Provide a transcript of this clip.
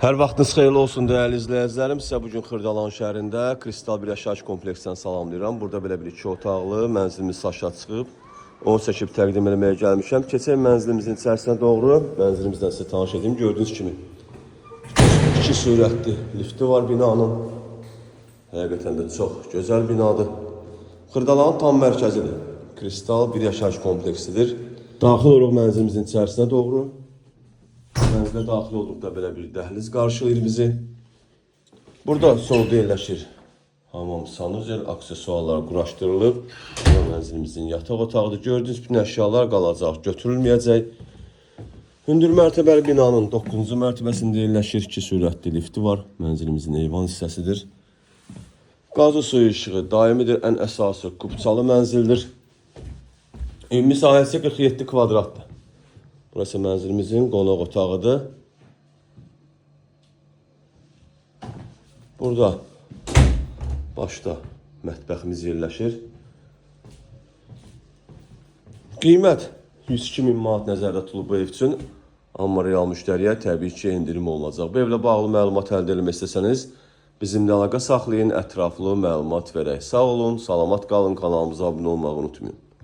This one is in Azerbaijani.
Hər vaxtınız xeyirli olsun dəyərli izləyicilərim. Sizə bugün Xırdalan şəhərində Kristal bir yaşayış kompleksindən salamlayıram. Burada belə bir 2 otaqlı mənzilimiz saşa çıxıb. Onu çəkib təqdim etməyə gəlmişəm. Keçək mənzilimizin içərisinə doğru. Mənzilimizdən sizə tanış edeyim. Gördüyünüz kimi 2 sürətli lifti var binanın. Həqiqətən də çox gözəl binadır. Xırdalanın tam mərkəzidir. Kristal bir yaşayış kompleksidir. Daxil oluruq mənzilimizin içərisinə doğru. Mənzilə daxil olduqda belə bir dəhliz qarşılayır bizi. Burada solda yerləşir hamam, sanuzel, aksesuarlar quraşdırılıb. Bu mənzilimizin yataq otağıdır. Gördüyünüz bütün əşyalar qalacaq, götürülməyəcək. Hündür mərtəbəli binanın 9-cu mərtəbəsində yerləşir. 2 sürətli lifti var. Mənzilimizin eyvan hissəsidir. Qazı suyu işığı daimidir. Ən əsası kubçalı mənzildir. Ümumi sahəsi 47 kvadratdır. Burası mənzilimizin qonaq otağıdır. Burada başda mətbəximiz yerləşir. Qiymət 102.000 manat nəzərdə tutulub bu ev üçün. Amma real müştəriyə təbii ki, endirim olunacaq. Bu evlə bağlı məlumat əldə etmək istəsəniz, bizimlə əlaqə saxlayın, ətraflı məlumat verək. Sağ olun, salamat qalın, kanalımıza abunə olmağı unutmayın.